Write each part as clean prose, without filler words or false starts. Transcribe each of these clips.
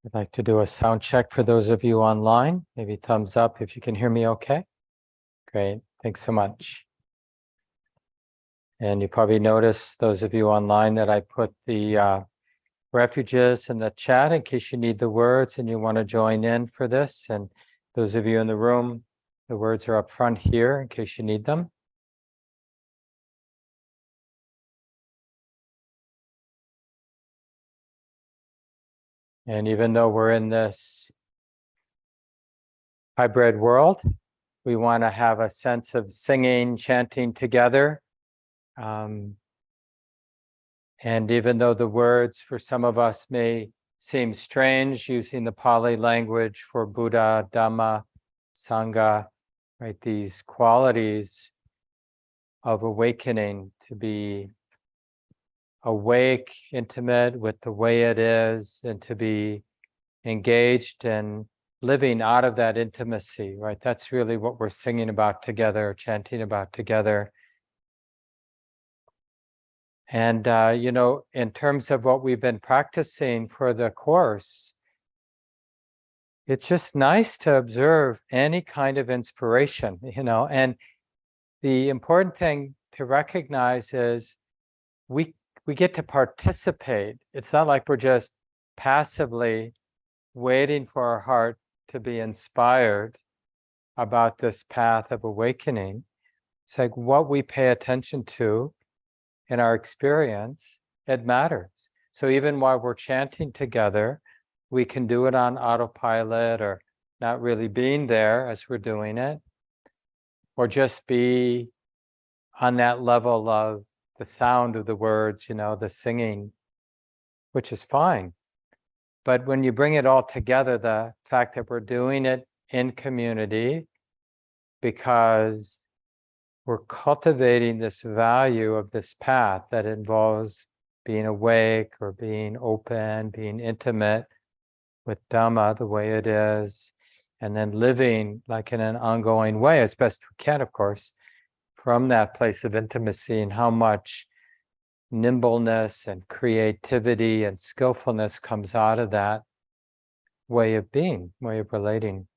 I'd like to do a sound check for those of you online. Maybe thumbs up if you can hear me okay. Great, thanks so much. And you probably noticed, those of you online, that I put the refuges in the chat in case you need the words and you want to join in for this. And those of you in the room, the words are up front here in case you need them. And even though we're in this hybrid world, we want to have a sense of singing, chanting together. And even though the words for some of us may seem strange, using the Pali language for Buddha, Dhamma, Sangha, right? These qualities of awakening, to be awake, intimate with the way it is, and to be engaged and living out of that intimacy, right? That's really what we're singing about together, chanting about together. And, in terms of what we've been practicing for the course, it's just nice to observe any kind of inspiration, and the important thing to recognize is we get to participate. It's not like we're just passively waiting for our heart to be inspired about this path of awakening. It's like what we pay attention to in our experience, it matters. So even while we're chanting together, we can do it on autopilot or not really being there as we're doing it, or just be on that level of the sound of the words, the singing, which is fine. But when you bring it all together, the fact that we're doing it in community because we're cultivating this value of this path that involves being awake or being open, being intimate with Dhamma the way it is, and then living like in an ongoing way as best we can, of course, from that place of intimacy, and how much nimbleness and creativity and skillfulness comes out of that way of being, way of relating.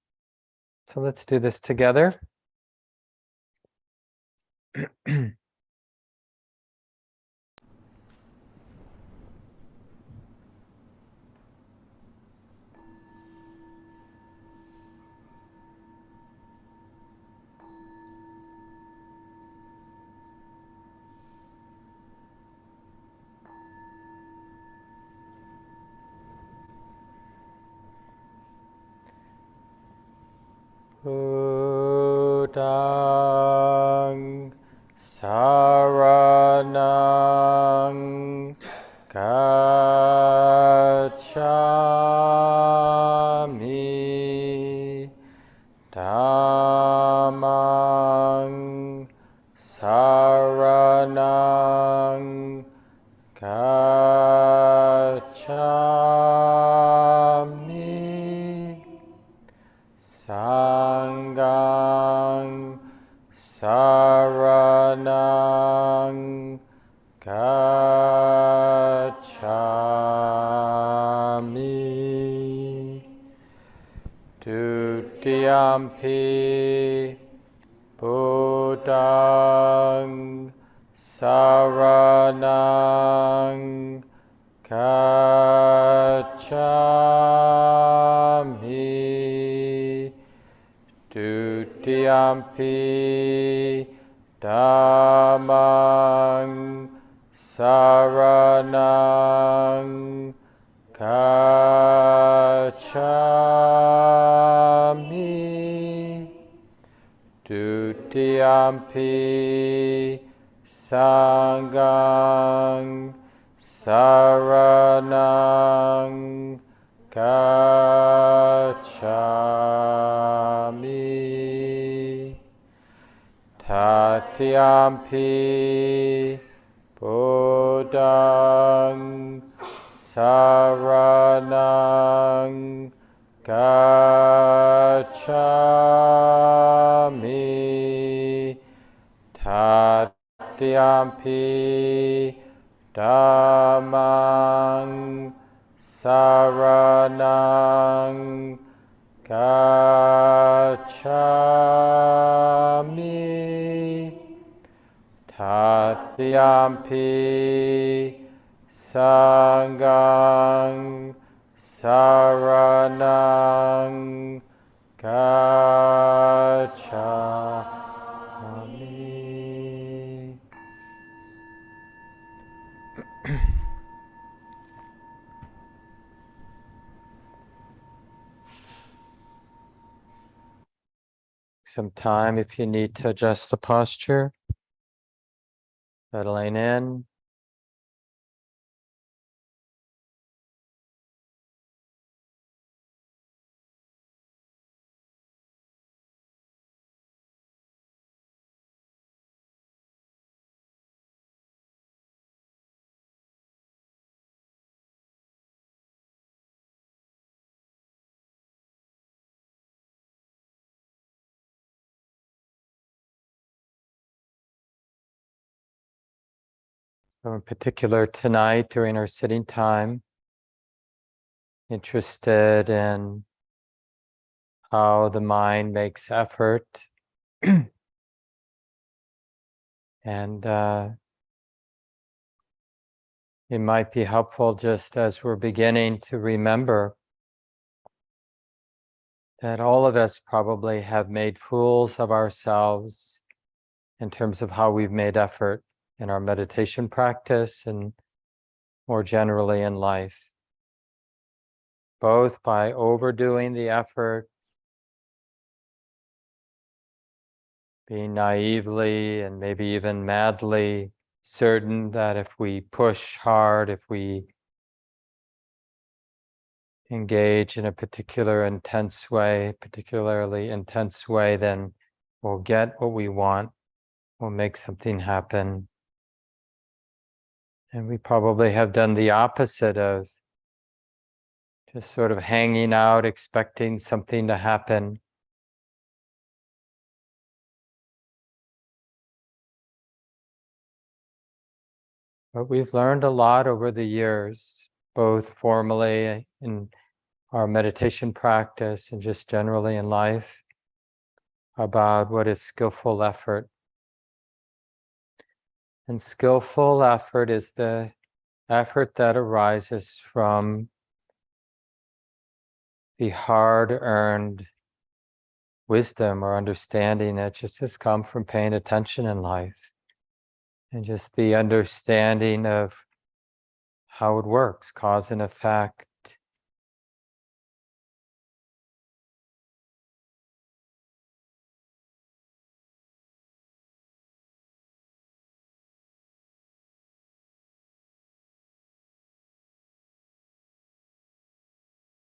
So let's do this together. Buddhaṃ saranang gacchāmi, Dhammang saranang gacchāmi, Sanghang saranang gacchāmi, Dutiyampi Buddhaṃ saranang gacchāmi, Dutiyampi Dhammang saranang gacchāmi, Dutiyampi Sanghang saranang gacchāmi, Tatiyampi Buddhaṃ saranang gacchāmi, Tatiyampi Dhammang saranang gacchami, tatiyampi sanghang saranang gacchami. Some time if you need to adjust the posture, settling in. So in particular tonight during our sitting time, interested in how the mind makes effort and it might be helpful just as we're beginning to remember that all of us probably have made fools of ourselves in terms of how we've made effort in our meditation practice and more generally in life, both by overdoing the effort, being naively and maybe even madly certain that if we push hard, if we engage in a particularly intense way, then we'll get what we want, we'll make something happen. And we probably have done the opposite of just sort of hanging out, expecting something to happen. But we've learned a lot over the years, both formally in our meditation practice and just generally in life, about what is skillful effort. And skillful effort is the effort that arises from the hard-earned wisdom or understanding that just has come from paying attention in life. And just the understanding of how it works, cause and effect.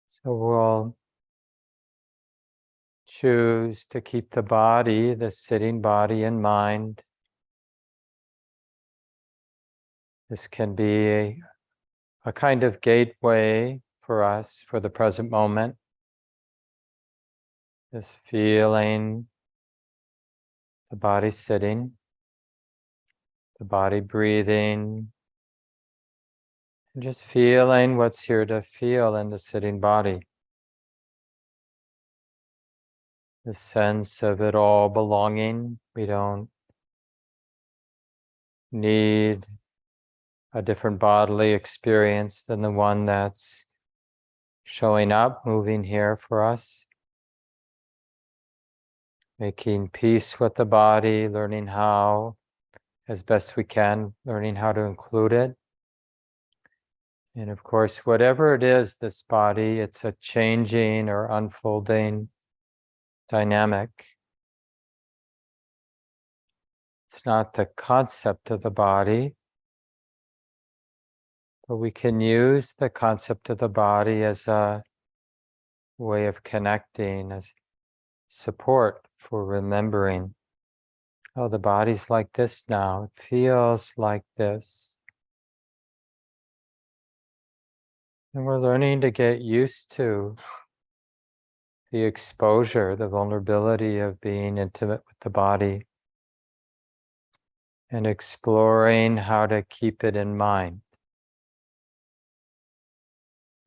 So we'll choose to keep the body, the sitting body in mind. This can be a kind of gateway for us for the present moment. Just feeling the body sitting, the body breathing, and just feeling what's here to feel in the sitting body. The sense of it all belonging. We don't need a different bodily experience than the one that's showing up, moving here for us. Making peace with the body, learning how, as best we can, learning how to include it. And of course, whatever it is, this body, it's a changing or unfolding dynamic. It's not the concept of the body, but we can use the concept of the body as a way of connecting, as support for remembering. Oh, the body's like this now. It feels like this. And we're learning to get used to the exposure, the vulnerability of being intimate with the body and exploring how to keep it in mind.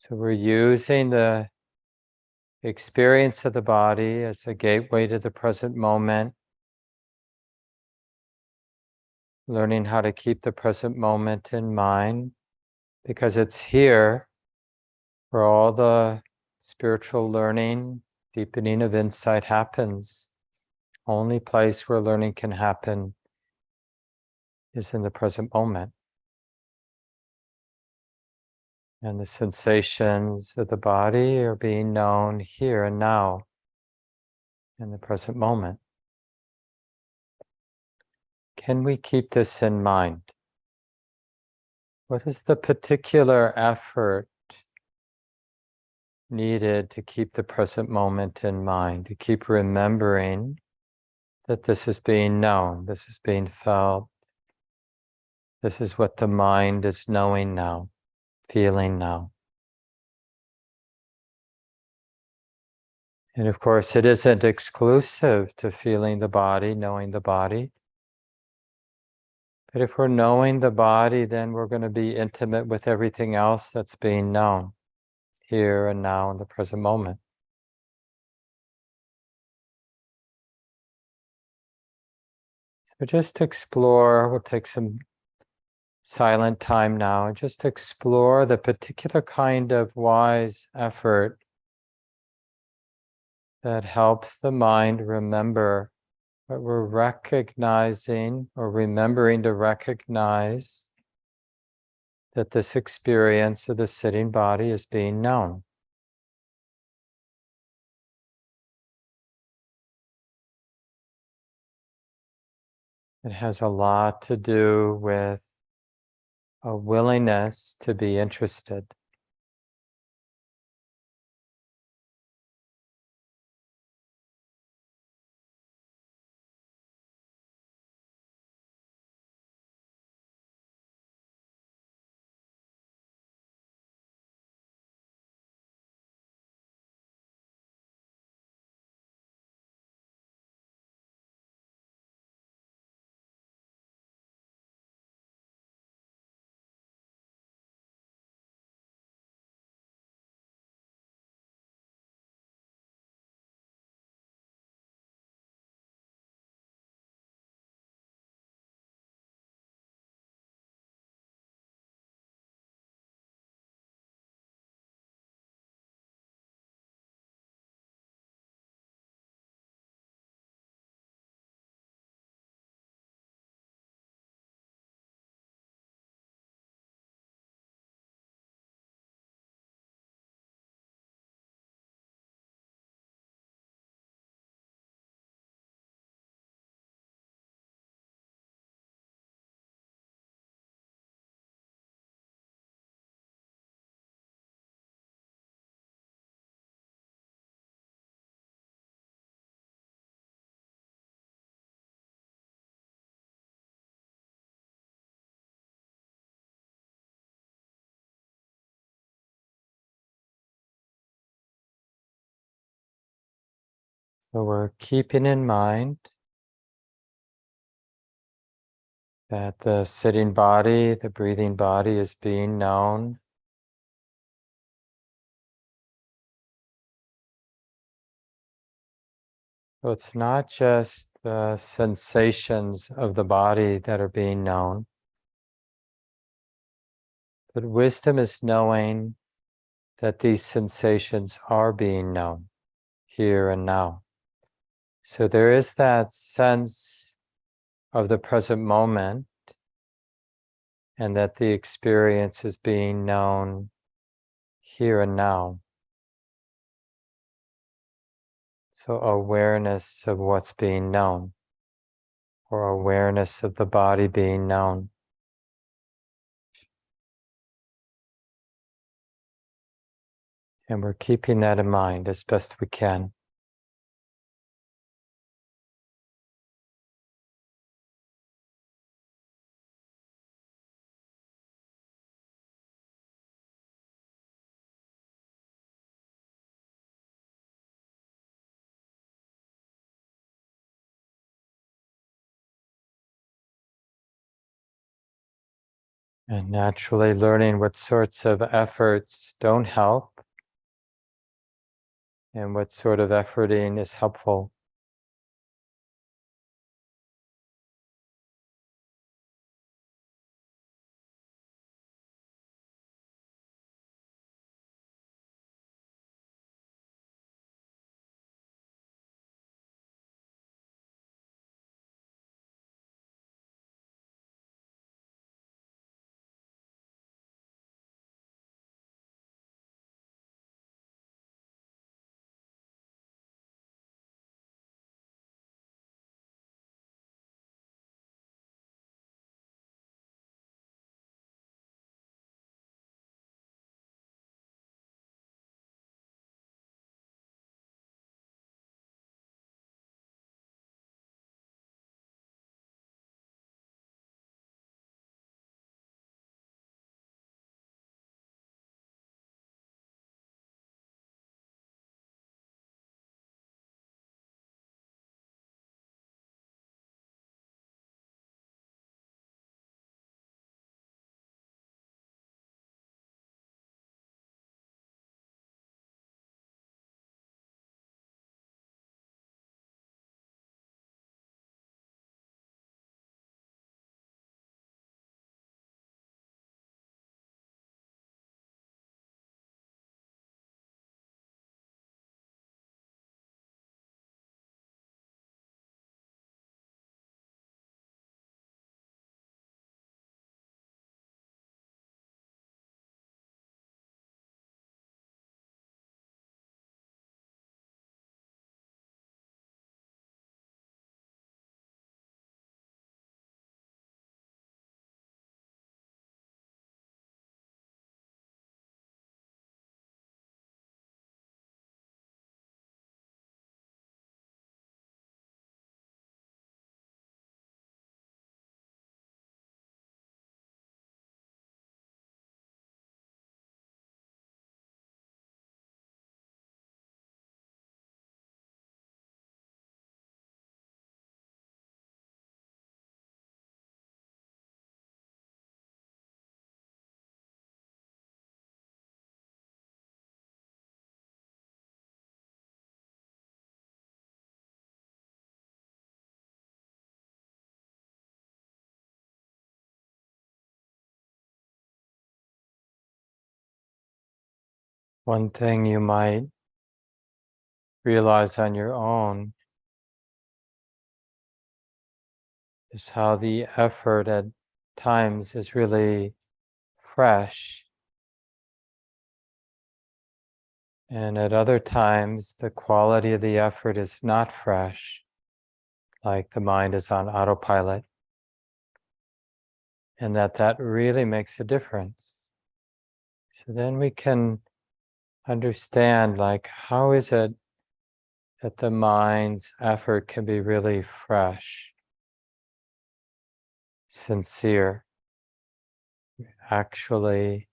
So we're using the experience of the body as a gateway to the present moment, learning how to keep the present moment in mind, because it's here where all the spiritual learning, deepening of insight happens. Only place where learning can happen is in the present moment. And the sensations of the body are being known here and now in the present moment. Can we keep this in mind? What is the particular effort needed to keep the present moment in mind, to keep remembering that this is being known, this is being felt, this is what the mind is knowing now, feeling now. And of course, it isn't exclusive to feeling the body, knowing the body. But if we're knowing the body, then we're going to be intimate with everything else that's being known here and now in the present moment. So just explore, we'll take some silent time now, and just explore the particular kind of wise effort that helps the mind remember what we're recognizing or remembering to recognize that this experience of the sitting body is being known. It has a lot to do with a willingness to be interested. So we're keeping in mind that the sitting body, the breathing body is being known. So it's not just the sensations of the body that are being known, but wisdom is knowing that these sensations are being known here and now. So there is that sense of the present moment and that the experience is being known here and now. So awareness of what's being known, or awareness of the body being known. And we're keeping that in mind as best we can. And naturally learning what sorts of efforts don't help and what sort of efforting is helpful. One thing you might realize on your own is how the effort at times is really fresh, and at other times the quality of the effort is not fresh, like the mind is on autopilot, and that really makes a difference. So then we can understand, like, how is it that the mind's effort can be really fresh, sincere, actually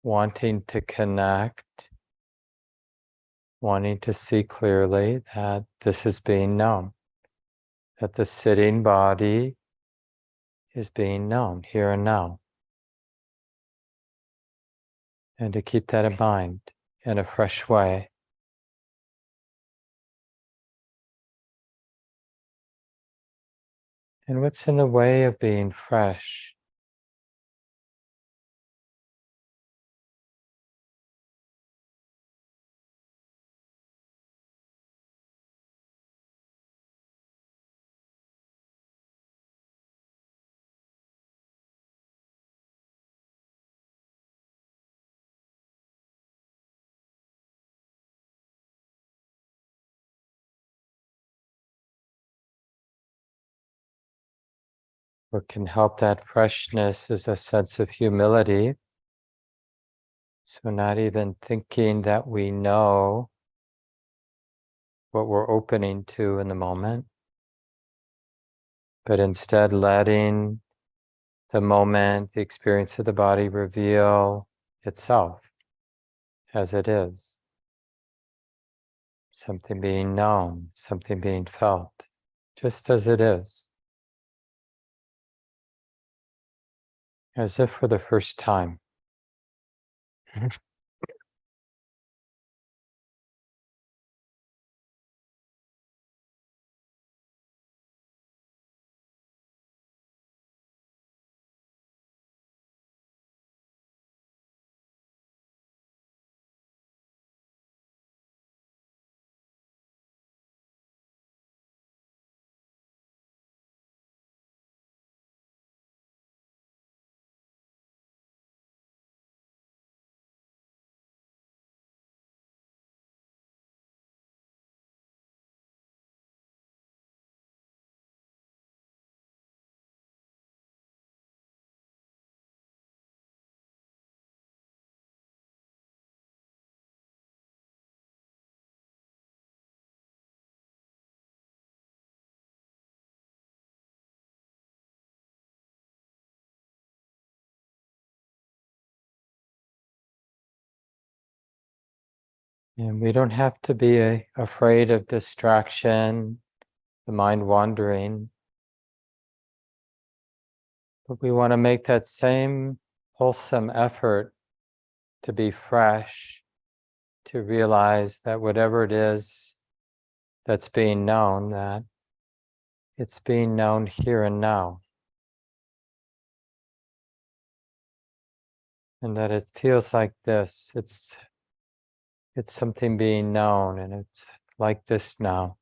wanting to connect, wanting to see clearly that this is being known, that the sitting body is being known here and now. And to keep that in mind in a fresh way. And what's in the way of being fresh? What can help that freshness is a sense of humility. So not even thinking that we know what we're opening to in the moment, but instead letting the moment, the experience of the body reveal itself as it is. Something being known, something being felt, just as it is. as if for the first time. And we don't have to be afraid of distraction, the mind wandering, but we want to make that same wholesome effort to be fresh, to realize that whatever it is that's being known, that it's being known here and now. And that it feels like this. It's something being known, and it's like this now.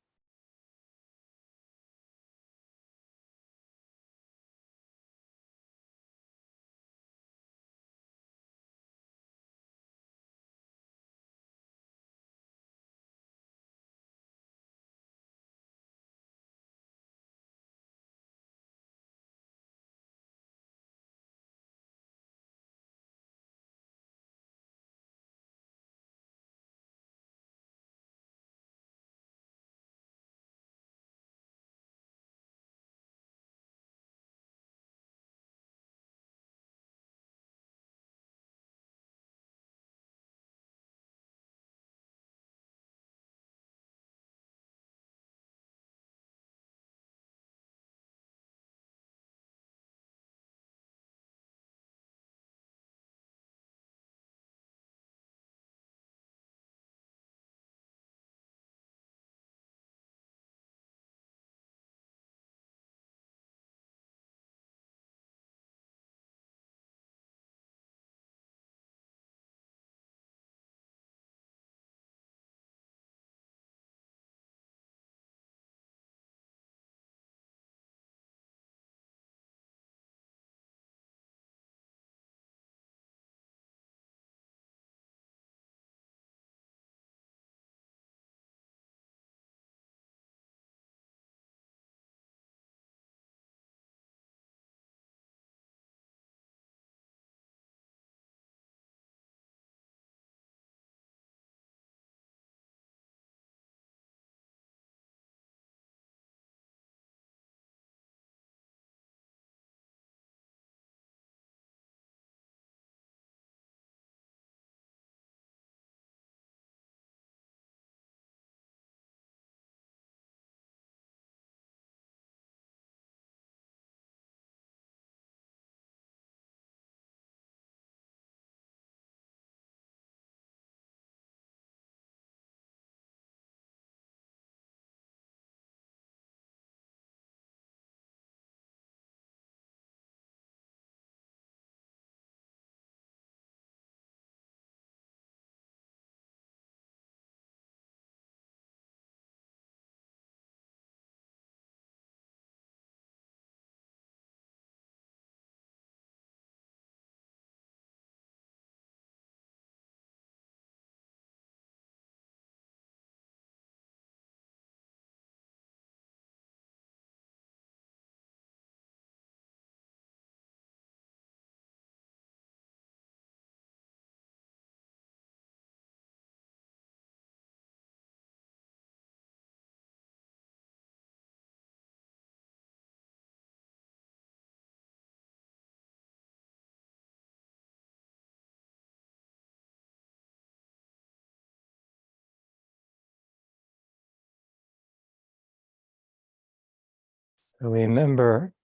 So remember,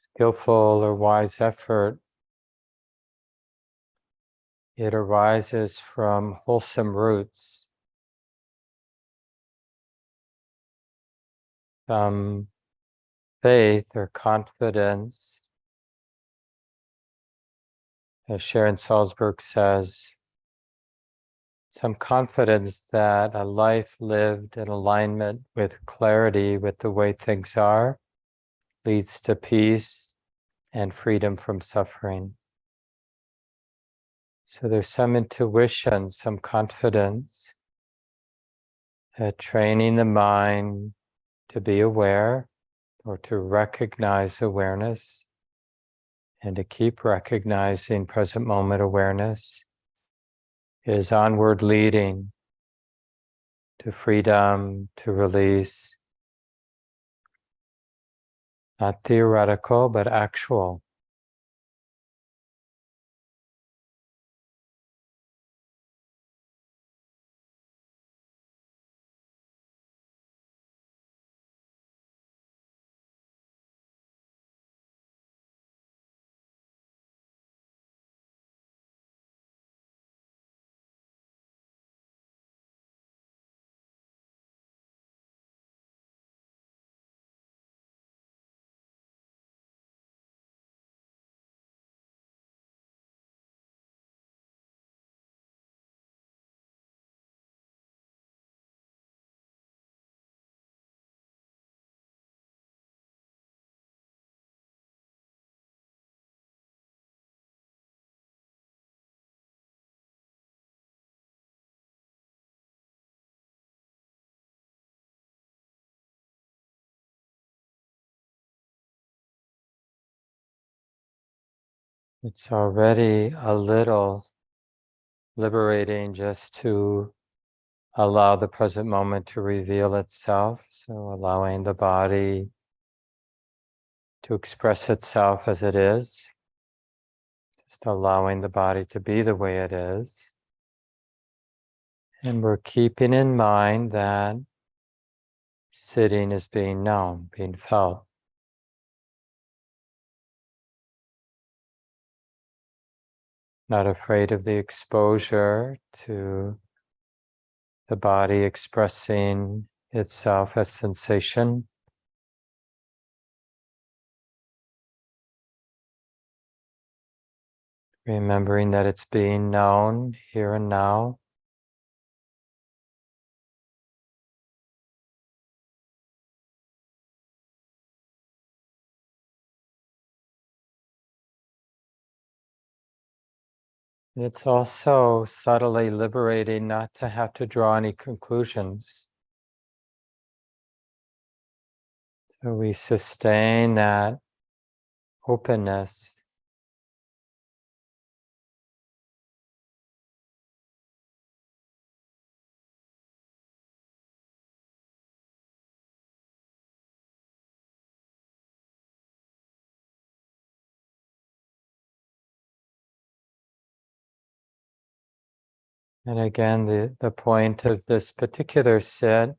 skillful or wise effort, it arises from wholesome roots, from faith or confidence. As Sharon Salzberg says, some confidence that a life lived in alignment with clarity with the way things are leads to peace and freedom from suffering. So there's some intuition, some confidence that training the mind to be aware or to recognize awareness and to keep recognizing present moment awareness is onward leading to freedom, to release, not theoretical, but actual. It's already a little liberating just to allow the present moment to reveal itself. So allowing the body to express itself as it is, just allowing the body to be the way it is. And we're keeping in mind that sitting is being known, being felt. Not afraid of the exposure to the body expressing itself as sensation. Remembering that it's being known here and now. It's also subtly liberating not to have to draw any conclusions. So we sustain that openness. And again, the point of this particular sit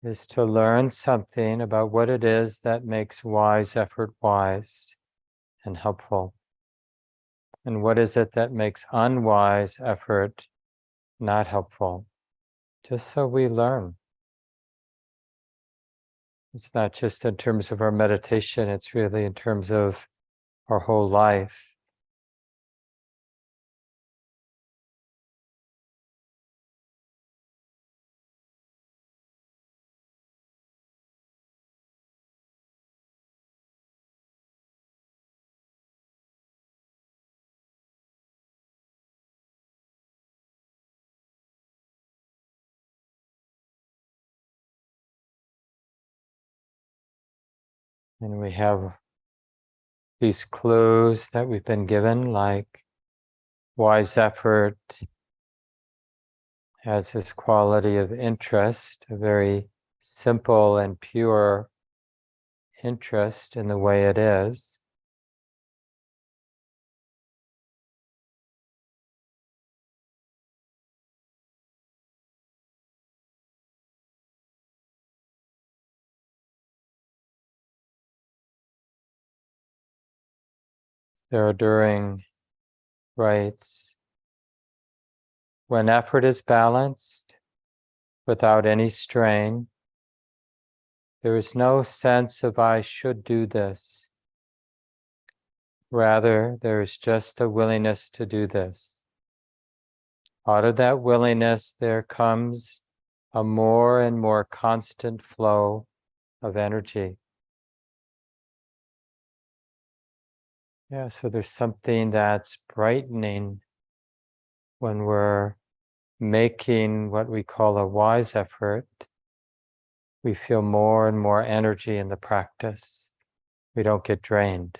is to learn something about what it is that makes wise effort wise and helpful. And what is it that makes unwise effort not helpful? Just so we learn. It's not just in terms of our meditation, it's really in terms of our whole life. And we have these clues that we've been given, like wise effort has this quality of interest, a very simple and pure interest in the way it is. There are during writes, when effort is balanced without any strain, there is no sense of I should do this. Rather, there is just a willingness to do this. Out of that willingness, there comes a more and more constant flow of energy. Yeah, so there's something that's brightening when we're making what we call a wise effort. We feel more and more energy in the practice. We don't get drained.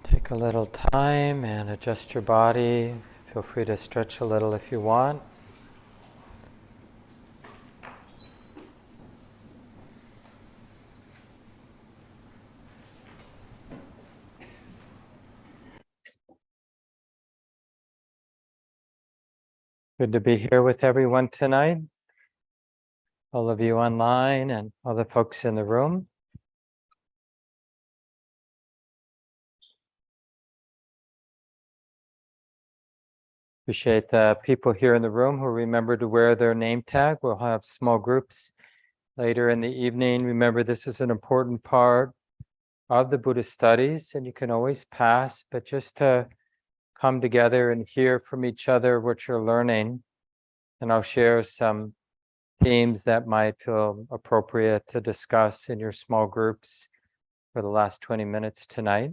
Take a little time and adjust your body. Feel free to stretch a little if you want. Good to be here with everyone tonight. All of you online and all the folks in the room. Appreciate the people here in the room who remember to wear their name tag. We'll have small groups later in the evening. Remember, this is an important part of the Buddhist studies, and you can always pass, but just to come together and hear from each other what you're learning. And I'll share some themes that might feel appropriate to discuss in your small groups for the last 20 minutes tonight.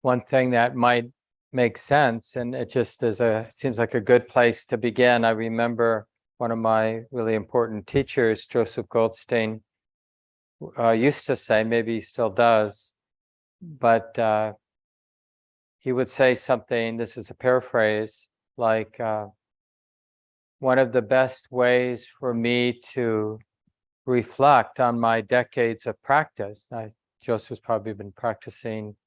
One thing that might make sense, and it just seems like a good place to begin. I remember one of my really important teachers, Joseph Goldstein, used to say, maybe he still does, but he would say something, this is a paraphrase, like one of the best ways for me to reflect on my decades of practice. Joseph's probably been practicing,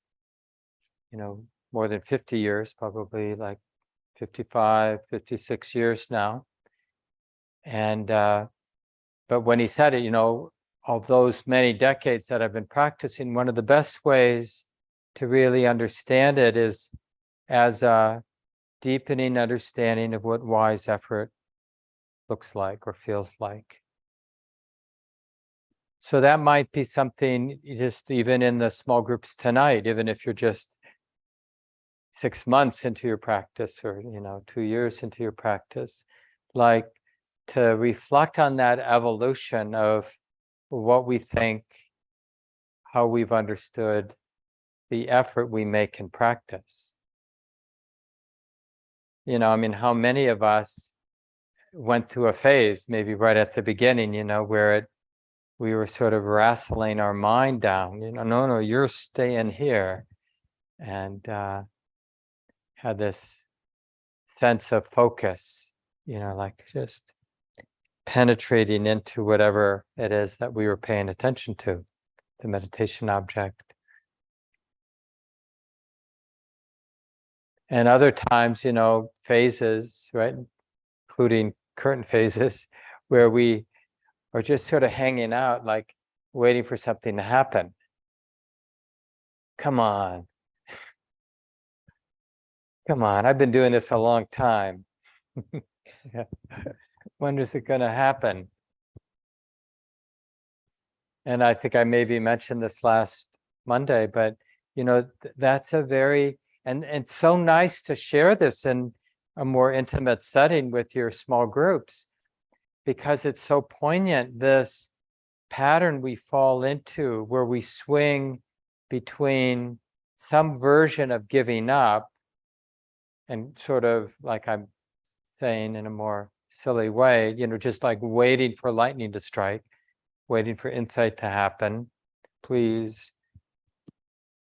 more than 50 years, probably like 55, 56 years now. And, but when he said it, of those many decades that I've been practicing, one of the best ways to really understand it is as a deepening understanding of what wise effort looks like or feels like. So that might be something just even in the small groups tonight, even if you're just 6 months into your practice or 2 years into your practice, like to reflect on that evolution of what we think, how we've understood the effort we make in practice. How many of us went through a phase, maybe right at the beginning, where we were sort of wrestling our mind down, no, you're staying here. And had this sense of focus, like just penetrating into whatever it is that we were paying attention to, the meditation object. And other times, phases, right, including current phases, where we are just sort of hanging out, like waiting for something to happen. Come on. Come on, I've been doing this a long time. When is it going to happen? And I think I maybe mentioned this last Monday, but that's a very, and it's so nice to share this in a more intimate setting with your small groups, because it's so poignant, this pattern we fall into where we swing between some version of giving up and sort of, like I'm saying in a more silly way, just like waiting for lightning to strike, waiting for insight to happen, please.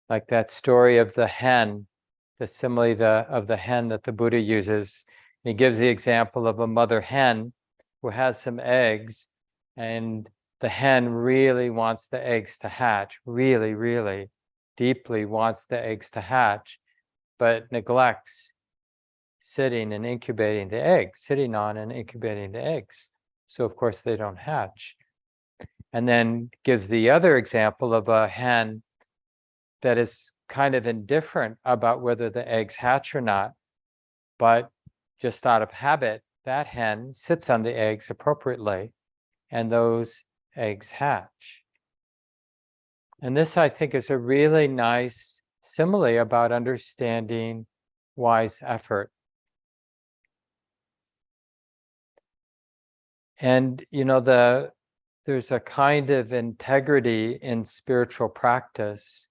Like that story of the hen, the simile of the hen that the Buddha uses. He gives the example of a mother hen who has some eggs, and the hen really wants the eggs to hatch, really, really deeply wants the eggs to hatch, but neglects sitting and incubating the eggs, sitting on and incubating the eggs. So of course they don't hatch. And then gives the other example of a hen that is kind of indifferent about whether the eggs hatch or not, but just out of habit, that hen sits on the eggs appropriately, and those eggs hatch. And this, I think, is a really nice simile about understanding wise effort. And there's a kind of integrity in spiritual practice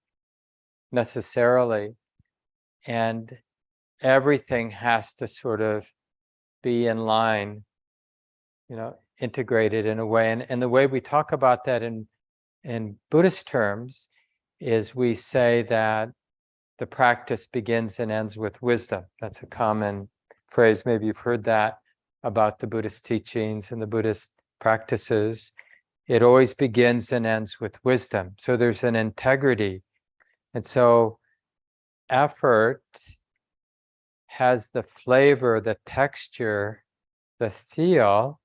necessarily, and everything has to sort of be in line, integrated in a way. And the way we talk about that in Buddhist terms is we say that the practice begins and ends with wisdom. That's a common phrase. Maybe you've heard that about the Buddhist teachings and the Buddhist practices. It always begins and ends with wisdom. So there's an integrity. And so effort has the flavor, the texture, the feel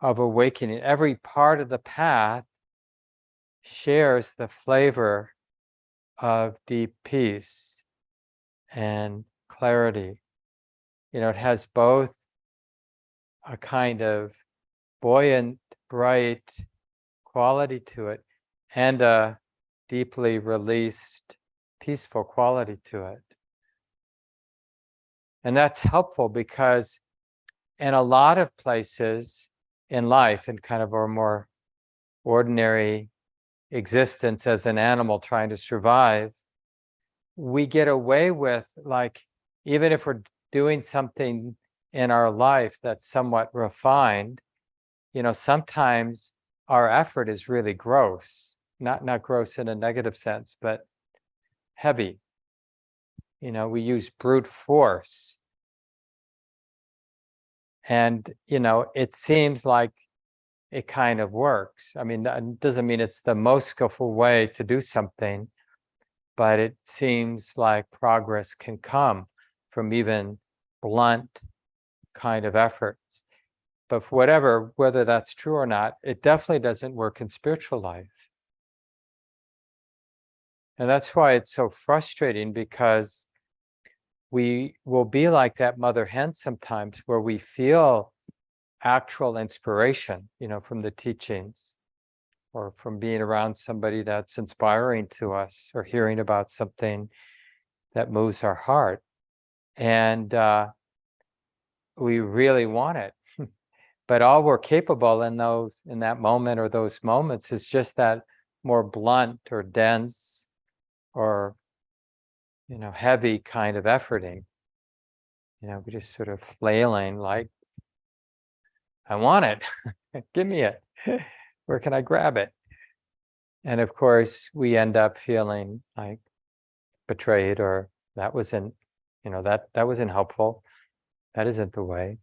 of awakening. Every part of the path shares the flavor of deep peace and clarity. It has both a kind of buoyant, bright quality to it and a deeply released, peaceful quality to it. And that's helpful because in a lot of places in life, in kind of our more ordinary existence as an animal trying to survive, we get away with, like, even if we're doing something in our life that's somewhat refined, sometimes our effort is really gross, not gross in a negative sense, but heavy. We use brute force. And, it seems like it kind of works. I mean, that doesn't mean it's the most skillful way to do something, but it seems like progress can come from even blunt kind of efforts. But whether that's true or not, it definitely doesn't work in spiritual life. And that's why it's so frustrating, because we will be like that mother hen sometimes, where we feel actual inspiration, from the teachings, or from being around somebody that's inspiring to us, or hearing about something that moves our heart. And we really want it. But all we're capable in that moment, or those moments, is just that more blunt or dense or heavy kind of efforting. We're just sort of flailing, like, I want it. Give me it. Where can I grab it? And of course, we end up feeling like betrayed, or that wasn't, that wasn't helpful. That isn't the way.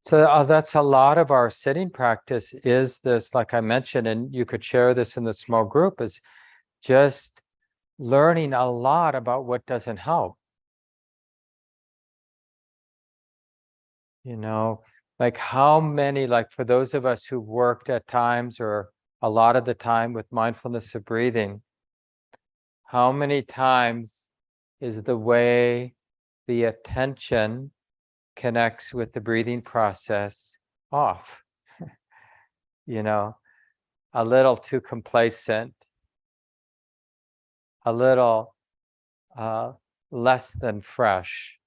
So that's a lot of our sitting practice, is this, like I mentioned, and you could share this in the small group, is just learning a lot about what doesn't help. Like how many, like for those of us who worked at times or a lot of the time with mindfulness of breathing, how many times is the way the attention connects with the breathing process off? You know, a little too complacent, a little less than fresh,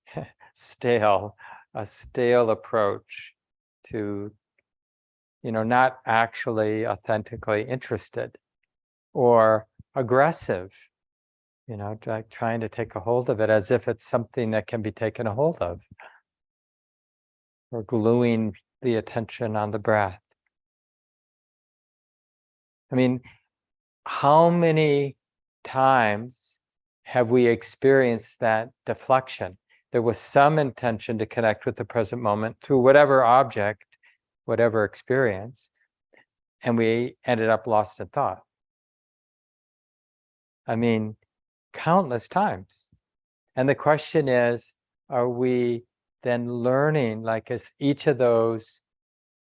stale, a stale approach to, not actually authentically interested, or aggressive, like trying to take a hold of it as if it's something that can be taken a hold of, or gluing the attention on the breath. I mean, how many times have we experienced that deflection? There was some intention to connect with the present moment through whatever object, whatever experience, and we ended up lost in thought. I mean, countless times. And the question is, are we then learning, like, as each of those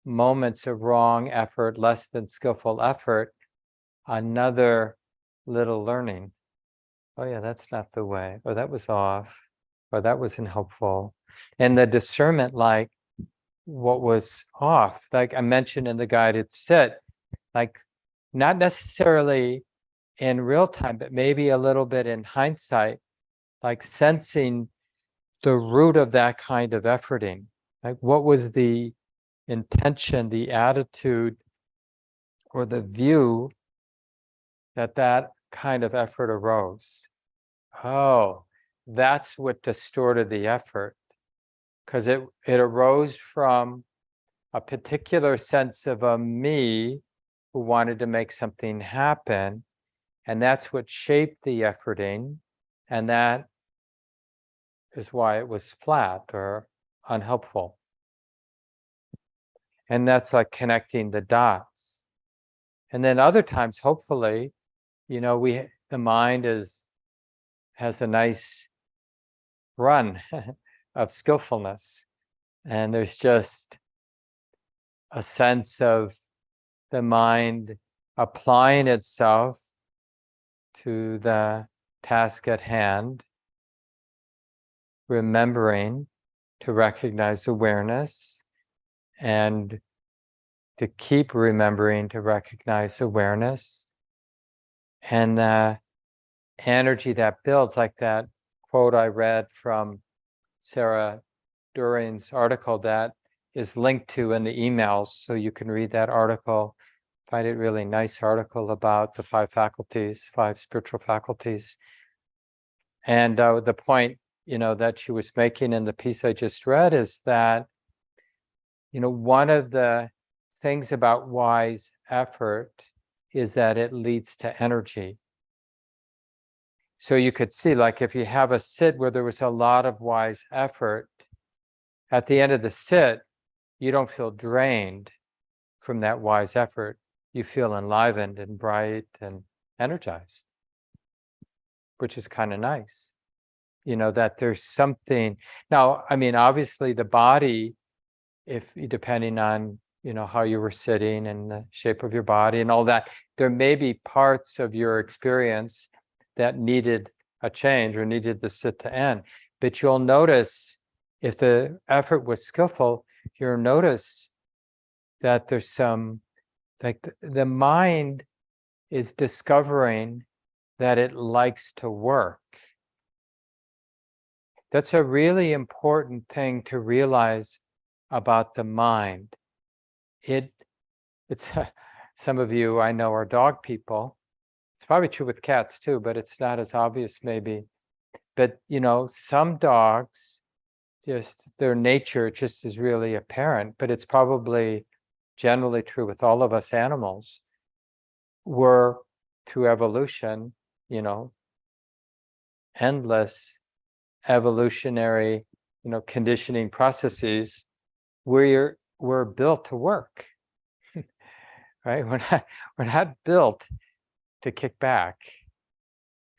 moments of wrong effort, less than skillful effort, another little learning? Oh yeah, that's not the way, or that was off, or that wasn't helpful. And the discernment, like what was off, like I mentioned in the guided sit, like not necessarily in real time, but maybe a little bit in hindsight, like sensing the root of that kind of efforting. Like what was the intention, the attitude, or the view that kind of effort arose? Oh, that's what distorted the effort, because it arose from a particular sense of a me who wanted to make something happen, and that's what shaped the efforting, and that is why it was flat or unhelpful. And that's like connecting the dots. And then other times, hopefully, the mind has a nice run of skillfulness, and there's just a sense of the mind applying itself to the task at hand, remembering to recognize awareness, and to keep remembering to recognize awareness, and the energy that builds, like that quote I read from Sarah During's article that is linked to in the emails, so you can read that article. Find it really nice article about the 5 faculties, 5 spiritual faculties. And the point, that she was making in the piece I just read is that, one of the things about wise effort is that it leads to energy. So you could see, like, if you have a sit where there was a lot of wise effort, at the end of the sit, you don't feel drained from that wise effort. You feel enlivened and bright and energized, which is kind of nice. That there's something. Now, I mean, obviously the body, if depending on, how you were sitting and the shape of your body and all that, there may be parts of your experience that needed a change or needed the sit to end. But you'll notice, if the effort was skillful, you'll notice that there's some, like the mind is discovering that it likes to work. That's a really important thing to realize about the mind. It's some of you I know are dog people. It's probably true with cats too, but it's not as obvious maybe. But some dogs, just their nature just is really apparent, but it's probably generally true with all of us animals. We're, through evolution, endless evolutionary, conditioning processes, we're built to work, right? We're not built to kick back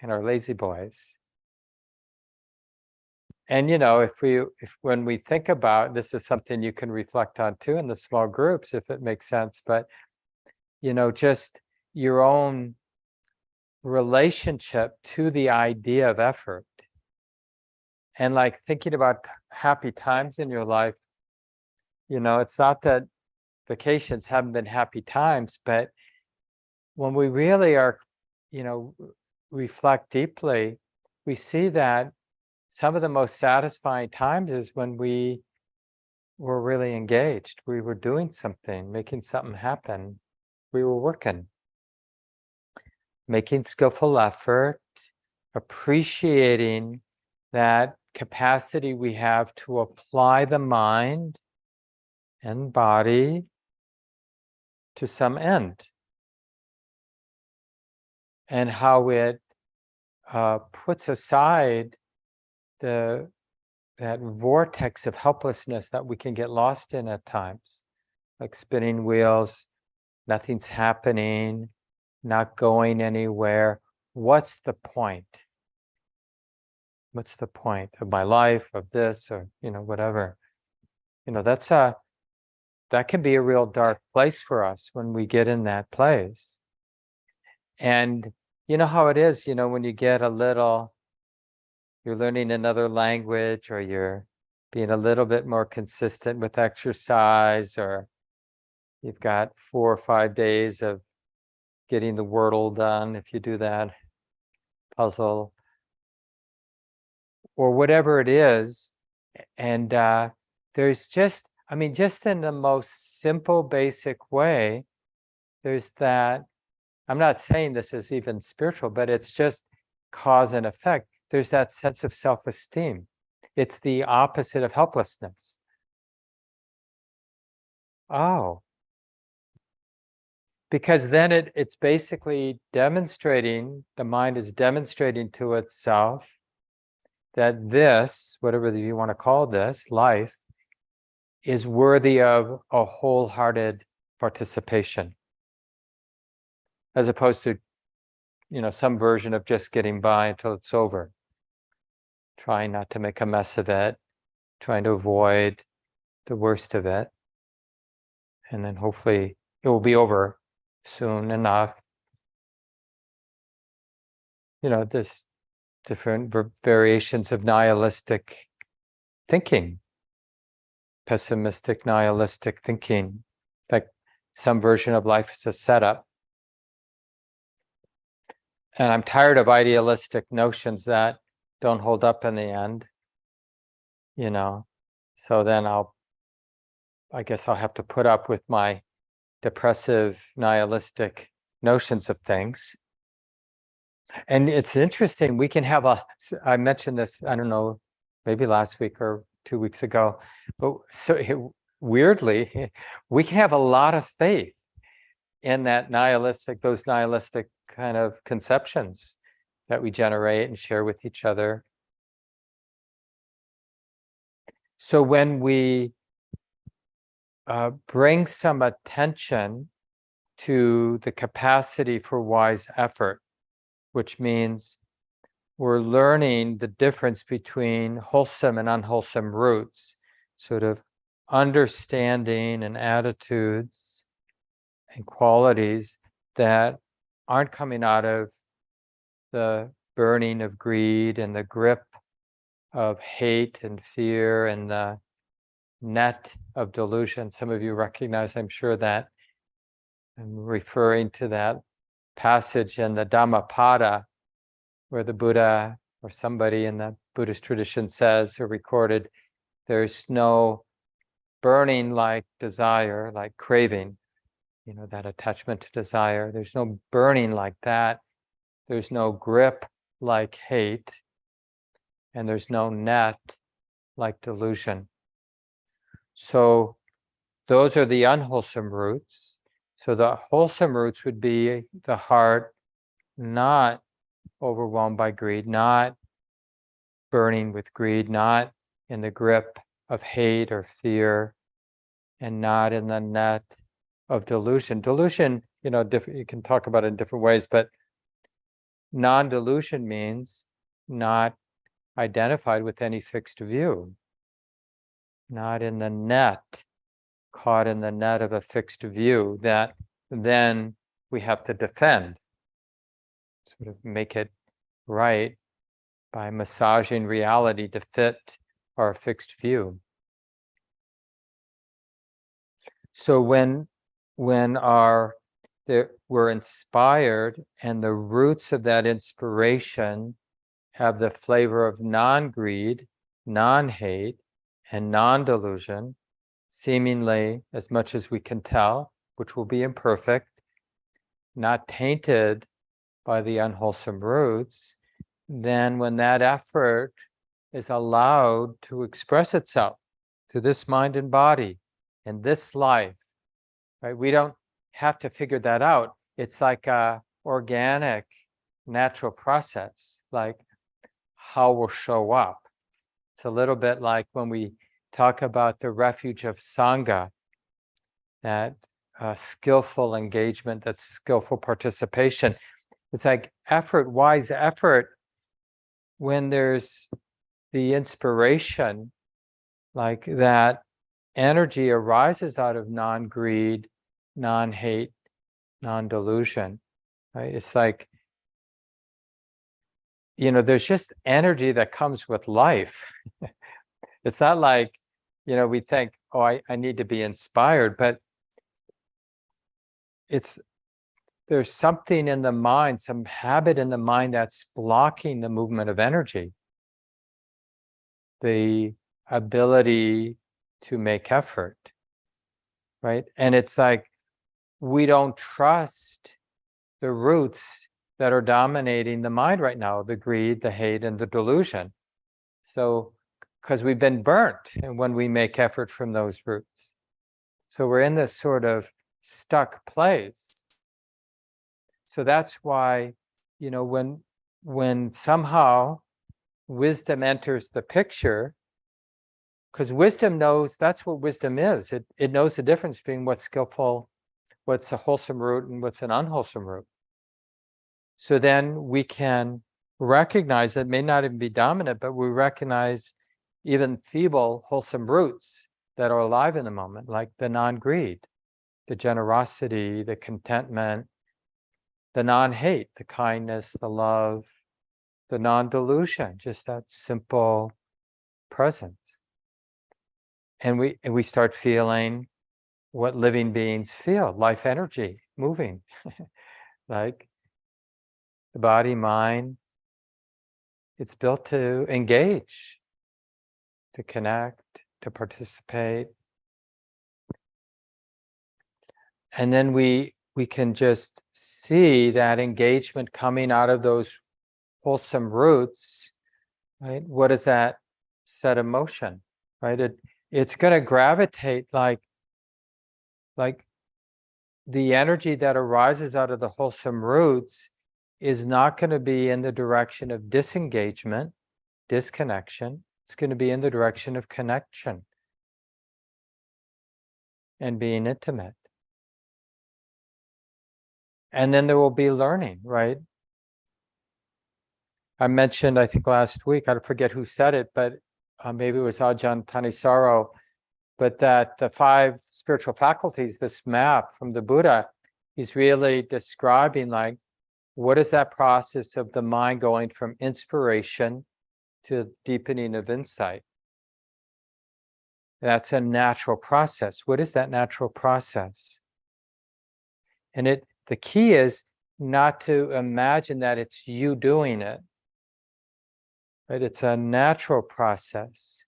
and are lazy boys. And if when we think about this, is something you can reflect on too in the small groups, if it makes sense. But just your own relationship to the idea of effort, and like thinking about happy times in your life. It's not that vacations haven't been happy times, but when we really are, reflect deeply, we see that some of the most satisfying times is when we were really engaged. We were doing something, making something happen. We were working, making skillful effort, appreciating that capacity we have to apply the mind and body to some end, and how it puts aside that vortex of helplessness that we can get lost in at times, like spinning wheels, nothing's happening, not going anywhere. What's the point? What's the point of my life, of this, or whatever? That can be a real dark place for us when we get in that place. And you know how it is, when you get you're learning another language, or you're being a little bit more consistent with exercise, or you've got 4 or 5 days of getting the Wordle done, if you do that puzzle, or whatever it is. And there's just in the most simple, basic way, there's that. I'm not saying this is even spiritual, but it's just cause and effect. There's that sense of self-esteem. It's the opposite of helplessness. Oh, because then it's basically demonstrating, the mind is demonstrating to itself that this, whatever you want to call this, life, is worthy of a wholehearted participation, as opposed to, some version of just getting by until it's over, trying not to make a mess of it, trying to avoid the worst of it. And then hopefully it will be over soon enough. This different variations of nihilistic thinking, pessimistic, nihilistic thinking, like some version of life is a setup. And I'm tired of idealistic notions that don't hold up in the end, So then I guess I'll have to put up with my depressive, nihilistic notions of things. And it's interesting, we can have I mentioned this, I don't know, maybe last week or 2 weeks ago, but weirdly, we can have a lot of faith in those nihilistic kind of conceptions that we generate and share with each other. So when we bring some attention to the capacity for wise effort, which means we're learning the difference between wholesome and unwholesome roots, sort of understanding and attitudes and qualities that aren't coming out of the burning of greed and the grip of hate and fear and the net of delusion. Some of you recognize, I'm sure, that I'm referring to that passage in the Dhammapada where the Buddha or somebody in the Buddhist tradition says or recorded, there's no burning like desire, like craving, that attachment to desire. There's no burning like that. There's no grip like hate. And there's no net like delusion. So those are the unwholesome roots. So the wholesome roots would be the heart not overwhelmed by greed, not burning with greed, not in the grip of hate or fear, and not in the net of delusion. Delusion, you can talk about it in different ways, but non-delusion means not identified with any fixed view, not in the net, caught in the net of a fixed view that then we have to defend, sort of make it right by massaging reality to fit our fixed view. So when we're inspired and the roots of that inspiration have the flavor of non-greed, non-hate, and non-delusion, seemingly, as much as we can tell, which will be imperfect, not tainted by the unwholesome roots, then when that effort is allowed to express itself to this mind and body in this life, right? We don't have to figure that out. It's like a organic, natural process, like how we'll show up. It's a little bit like when we talk about the refuge of Sangha, that skillful engagement, that skillful participation. It's like effort, wise effort, when there's the inspiration, like that energy arises out of non-greed, non-hate, non-delusion, right? It's like, there's just energy that comes with life. It's not like, we think, oh, I need to be inspired, but there's something in the mind, some habit in the mind that's blocking the movement of energy. The ability to make effort, right? And it's like, we don't trust the roots that are dominating the mind right now, the greed, the hate, and the delusion. So, because we've been burnt and when we make effort from those roots. So we're in this sort of stuck place. So that's why, when somehow wisdom enters the picture, because wisdom knows, that's what wisdom is. It knows the difference between what's skillful, what's a wholesome root, and what's an unwholesome root. So then we can recognize, it may not even be dominant, but we recognize even feeble, wholesome roots that are alive in the moment, like the non-greed, the generosity, the contentment, the non-hate, the kindness, the love, the non-delusion, just that simple presence. And we start feeling what living beings feel, life energy moving, like the body, mind. It's built to engage, to connect, to participate. And then we can just see that engagement coming out of those wholesome roots, right? What does that set in motion, right? It's going to gravitate like the energy that arises out of the wholesome roots is not going to be in the direction of disengagement, disconnection. It's going to be in the direction of connection and being intimate. And then there will be learning, right? I mentioned, I think last week, I forget who said it, but maybe it was Ajahn Thanisaro, but that the 5 spiritual faculties, this map from the Buddha, is really describing like, what is that process of the mind going from inspiration to deepening of insight? That's a natural process. What is that natural process? And the key is not to imagine that it's you doing it, right? It's a natural process.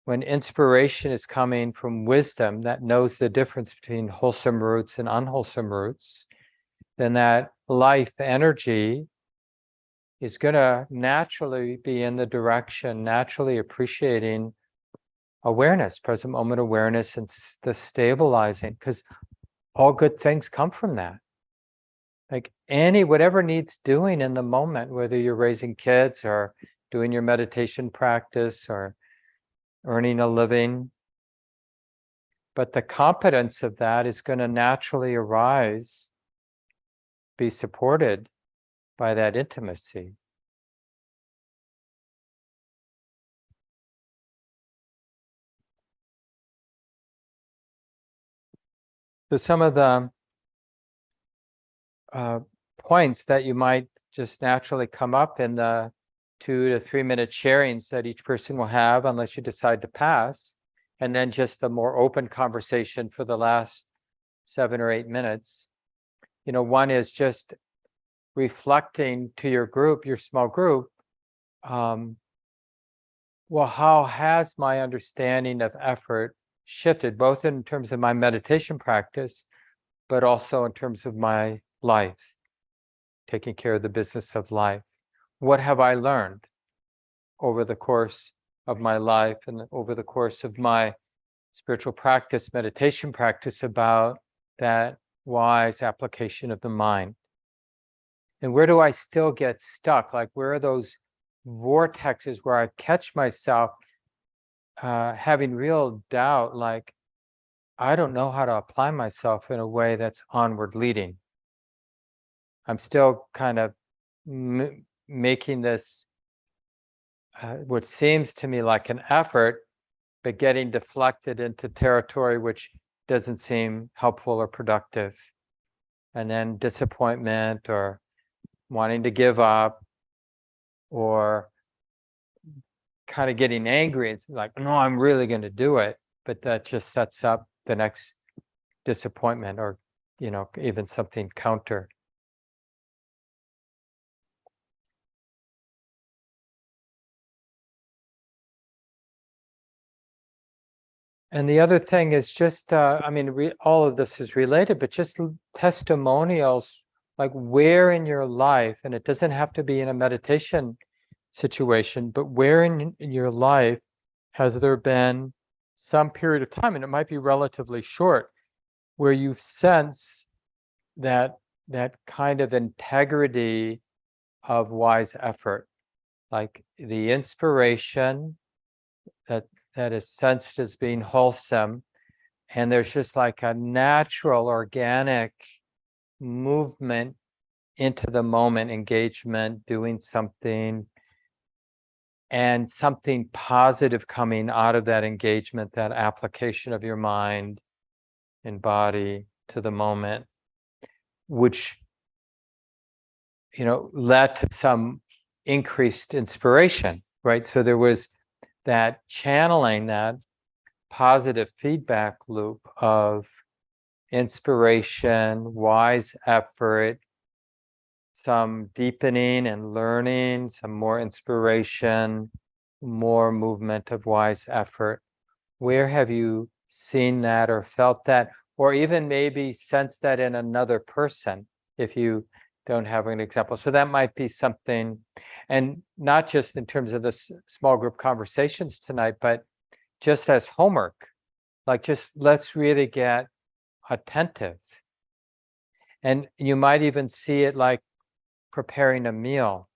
When inspiration is coming from wisdom that knows the difference between wholesome roots and unwholesome roots, then that life energy is going to naturally be in the direction, naturally appreciating awareness, present moment awareness, and the stabilizing, because all good things come from that. Like whatever needs doing in the moment, whether you're raising kids or doing your meditation practice or earning a living, but the competence of that is going to naturally arise, be supported by that intimacy. So some of the points that you might just naturally come up in the 2 to 3 minute sharings that each person will have, unless you decide to pass, and then just the more open conversation for the last 7 or 8 minutes. One is just reflecting to your group, your small group, well, how has my understanding of effort shifted, both in terms of my meditation practice, but also in terms of my life, taking care of the business of life? What have I learned over the course of my life and over the course of my spiritual practice, meditation practice, about that wise application of the mind? And where do I still get stuck? Like, where are those vortexes where I catch myself having real doubt, like, I don't know how to apply myself in a way that's onward leading. I'm still kind of making this, what seems to me like an effort, but getting deflected into territory which doesn't seem helpful or productive. And then disappointment or wanting to give up, or kind of getting angry. It's like, no, I'm really going to do it. But that just sets up the next disappointment, or, even something counter. And the other thing is just, all of this is related, but just testimonials, like where in your life, and it doesn't have to be in a meditation situation, but where in your life has there been some period of time, and it might be relatively short, where you've sensed that kind of integrity of wise effort, like the inspiration that is sensed as being wholesome, and there's just like a natural, organic movement into the moment, engagement, doing something, and something positive coming out of that engagement, that application of your mind and body to the moment, which led to some increased inspiration, right? So there was that channeling, that positive feedback loop of inspiration, wise effort, some deepening and learning, some more inspiration, more movement of wise effort. Where have you seen that or felt that, or even maybe sensed that in another person, if you don't have an example? So that might be something, and not just in terms of the small group conversations tonight, but just as homework, like, just let's really get attentive. And you might even see it like preparing a meal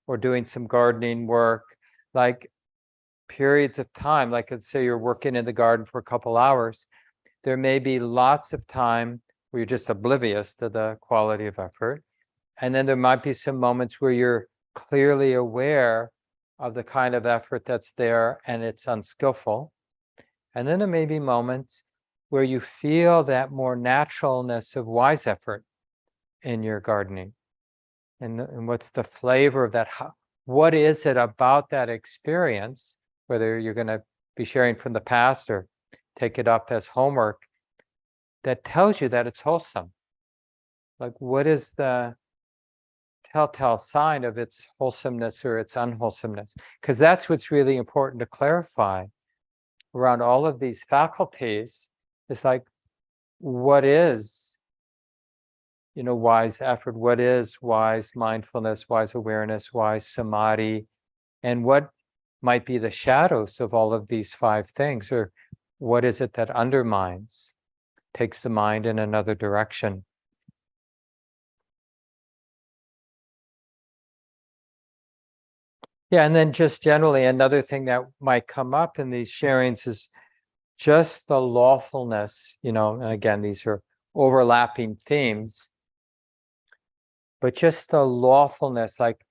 or doing some gardening work, like periods of time, like let's say you're working in the garden for a couple hours, there may be lots of time where you're just oblivious to the quality of effort. And then there might be some moments where you're clearly aware of the kind of effort that's there and it's unskillful. And then there may be moments where you feel that more naturalness of wise effort in your gardening. And what's the flavor of that? What is it about that experience, whether you're going to be sharing from the past or take it up as homework, that tells you that it's wholesome? Like, what is the telltale sign of its wholesomeness or its unwholesomeness? Because that's what's really important to clarify around all of these faculties. It's like, what is wise effort? What is wise mindfulness, wise awareness, wise samadhi? And what might be the shadows of all of these 5 things? Or what is it that undermines, takes the mind in another direction? Yeah, and then just generally, another thing that might come up in these sharings is just the lawfulness, and again, these are overlapping themes, but just the lawfulness, like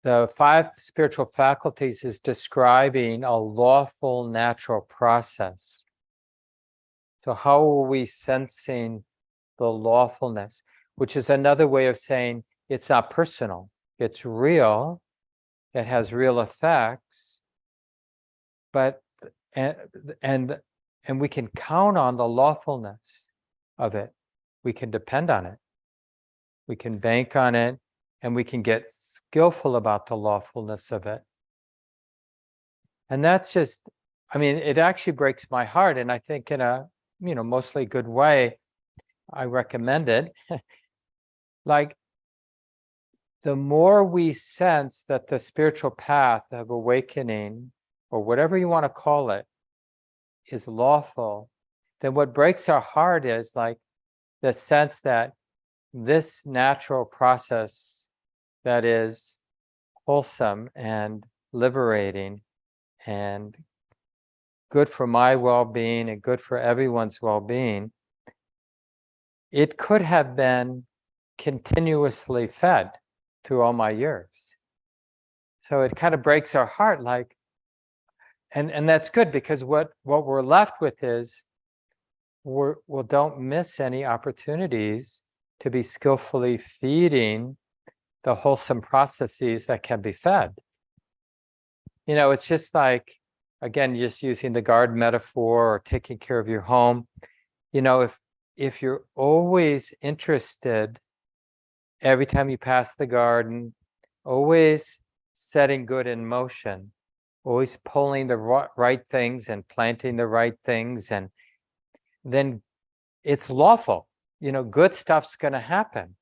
the 5 spiritual faculties is describing a lawful natural process. So how are we sensing the lawfulness, which is another way of saying it's not personal, it's real, it has real effects, but and and we can count on the lawfulness of it. We can depend on it. We can bank on it, and we can get skillful about the lawfulness of it. And that's just, I mean, it actually breaks my heart, and I think in a, mostly good way, I recommend it. Like, the more we sense that the spiritual path of awakening, or whatever you want to call it, is lawful, then what breaks our heart is like the sense that this natural process that is wholesome and liberating and good for my well-being and good for everyone's well-being, it could have been continuously fed through all my years. So it kind of breaks our heart, like, and that's good, because what we're left with is we don't miss any opportunities to be skillfully feeding the wholesome processes that can be fed. It's just like, again, just using the garden metaphor or taking care of your home. If you're always interested, every time you pass the garden, always setting good in motion, always pulling the right things and planting the right things, and then it's lawful. Good stuff's going to happen.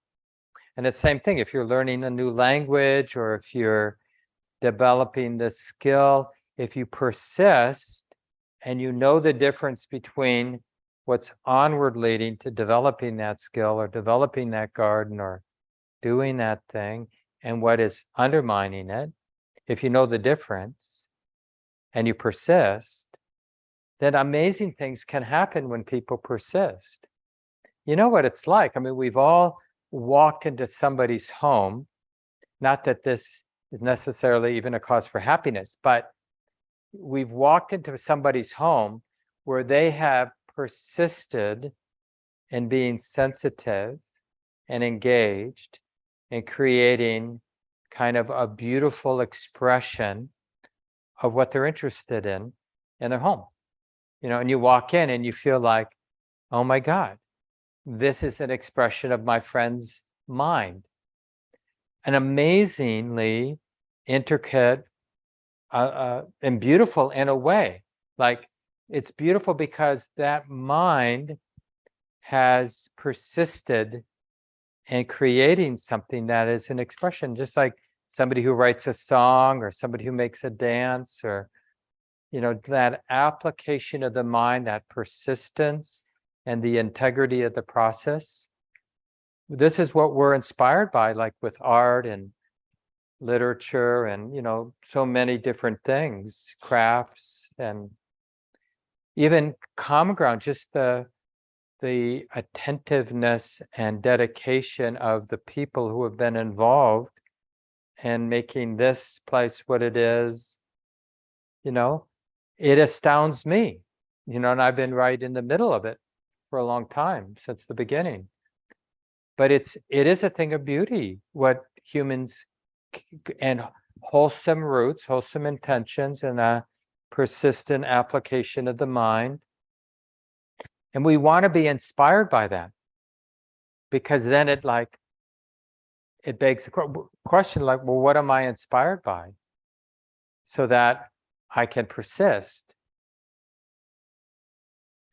And the same thing, if you're learning a new language, or if you're developing this skill, if you persist and you know the difference between what's onward leading to developing that skill or developing that garden or doing that thing, and what is undermining it, if you know the difference and you persist, then amazing things can happen when people persist. You know what it's like. I mean, we've all walked into somebody's home, not that this is necessarily even a cause for happiness, but we've walked into somebody's home where they have persisted in being sensitive and engaged and creating kind of a beautiful expression of what they're interested in their home. And you walk in and you feel like, oh my God, this is an expression of my friend's mind. An amazingly intricate and beautiful in a way. Like, it's beautiful because that mind has persisted in creating something that is an expression, just like somebody who writes a song or somebody who makes a dance, or that application of the mind, that persistence and the integrity of the process. This is what we're inspired by, like with art and literature and so many different things, crafts, and even common ground, just the attentiveness and dedication of the people who have been involved in making this place what it is. It astounds me, and I've been right in the middle of it for a long time, since the beginning. But it is a thing of beauty, what humans and wholesome roots, wholesome intentions, and a persistent application of the mind. And we want to be inspired by that, because then it begs the question, like, well, what am I inspired by? So that I can persist.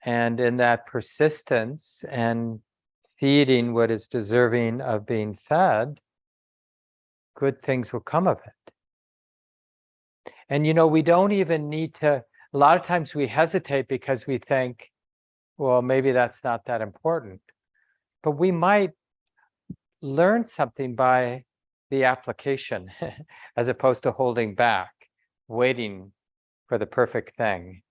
And in that persistence and feeding what is deserving of being fed, good things will come of it. And we don't even need to, a lot of times we hesitate because we think, well, maybe that's not that important. But we might learn something by the application as opposed to holding back, waiting for the perfect thing.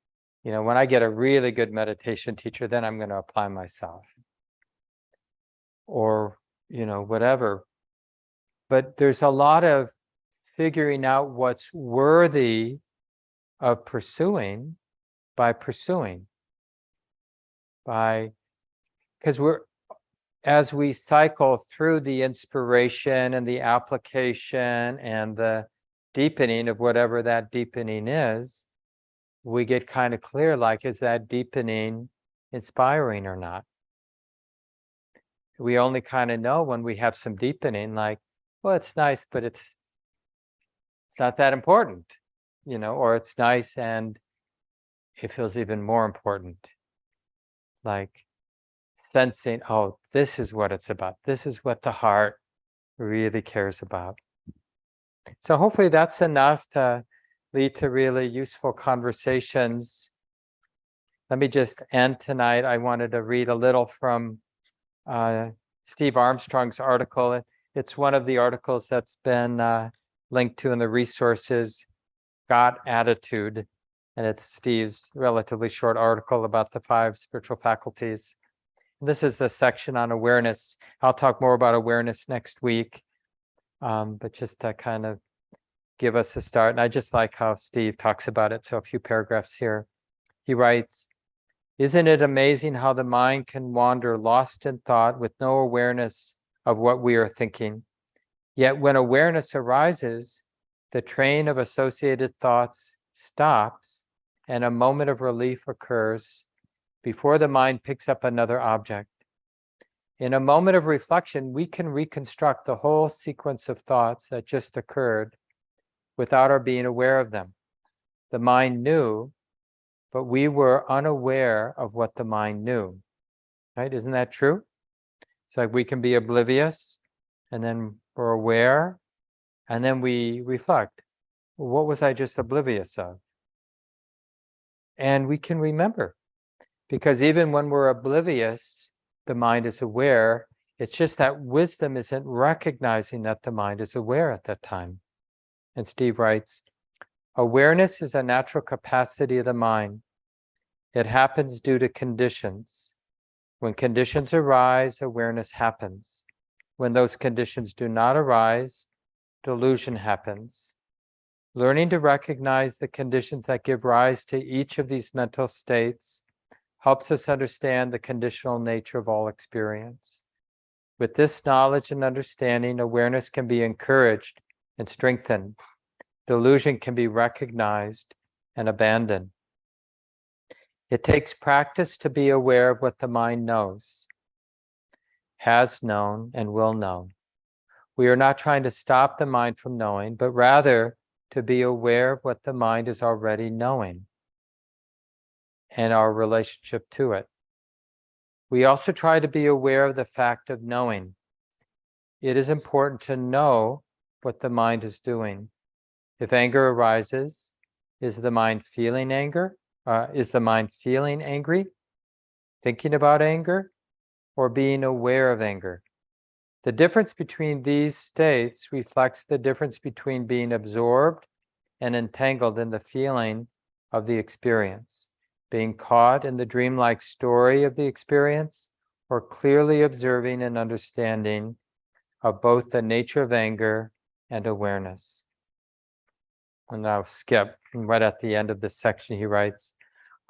When I get a really good meditation teacher, then I'm going to apply myself. Or, whatever. But there's a lot of figuring out what's worthy of pursuing by pursuing. because as we cycle through the inspiration and the application and the deepening of whatever that deepening is, we get kind of clear, like, is that deepening inspiring or not? We only kind of know when we have some deepening, like, well, it's nice, but it's not that important, or it's nice and it feels even more important. Like sensing, oh, this is what it's about. This is what the heart really cares about. So hopefully that's enough to lead to really useful conversations. Let me just end tonight. I wanted to read a little from Steve Armstrong's article. It's one of the articles that's been linked to in the resources, Got Attitude. And it's Steve's relatively short article about the 5 spiritual faculties. This is the section on awareness. I'll talk more about awareness next week, but just to kind of give us a start. And I just like how Steve talks about it. So a few paragraphs here. He writes, "Isn't it amazing how the mind can wander lost in thought with no awareness of what we are thinking? Yet when awareness arises, the train of associated thoughts stops and a moment of relief occurs before the mind picks up another object. In a moment of reflection, we can reconstruct the whole sequence of thoughts that just occurred without our being aware of them. The mind knew, but we were unaware of what the mind knew." Right? Isn't that true? It's like we can be oblivious, and then we're aware, and then we reflect. Well, what was I just oblivious of? And we can remember, because even when we're oblivious, the mind is aware. It's just that wisdom isn't recognizing that the mind is aware at that time. And Steve writes, "Awareness is a natural capacity of the mind. It happens due to conditions. When conditions arise, awareness happens. When those conditions do not arise, delusion happens. Learning to recognize the conditions that give rise to each of these mental states helps us understand the conditional nature of all experience. With this knowledge and understanding, awareness can be encouraged and strengthened. Delusion can be recognized and abandoned. It takes practice to be aware of what the mind knows, has known, and will know. We are not trying to stop the mind from knowing, but rather to be aware of what the mind is already knowing and our relationship to it. We also try to be aware of the fact of knowing. It is important to know what the mind is doing. If anger arises, is the mind feeling anger? Is the mind feeling angry, thinking about anger, or being aware of anger? The difference between these states reflects the difference between being absorbed and entangled in the feeling of the experience, being caught in the dreamlike story of the experience, or clearly observing and understanding of both the nature of anger and awareness." And I'll skip. Right at the end of this section, he writes,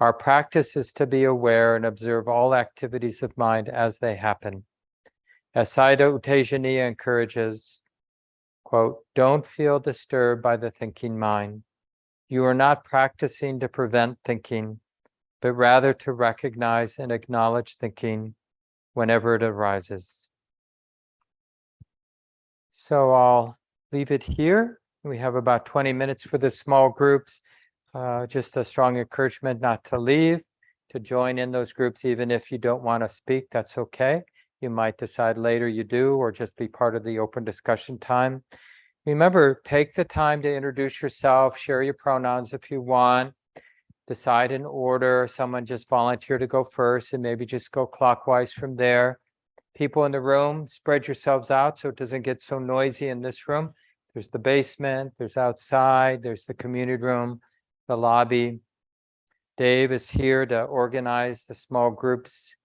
"Our practice is to be aware and observe all activities of mind as they happen. As Sayadaw Tejaniya encourages, quote, don't feel disturbed by the thinking mind. You are not practicing to prevent thinking, but rather to recognize and acknowledge thinking whenever it arises." So I'll leave it here. We have about 20 minutes for the small groups. Just a strong encouragement not to leave, to join in those groups, even if you don't want to speak, that's okay. You might decide later you do, or just be part of the open discussion time. Remember, take the time to introduce yourself, share your pronouns if you want, decide an order. Someone just volunteer to go first and maybe just go clockwise from there. People in the room, spread yourselves out so it doesn't get so noisy in this room. There's the basement, there's outside, there's the community room, the lobby. Dave is here to organize the small groups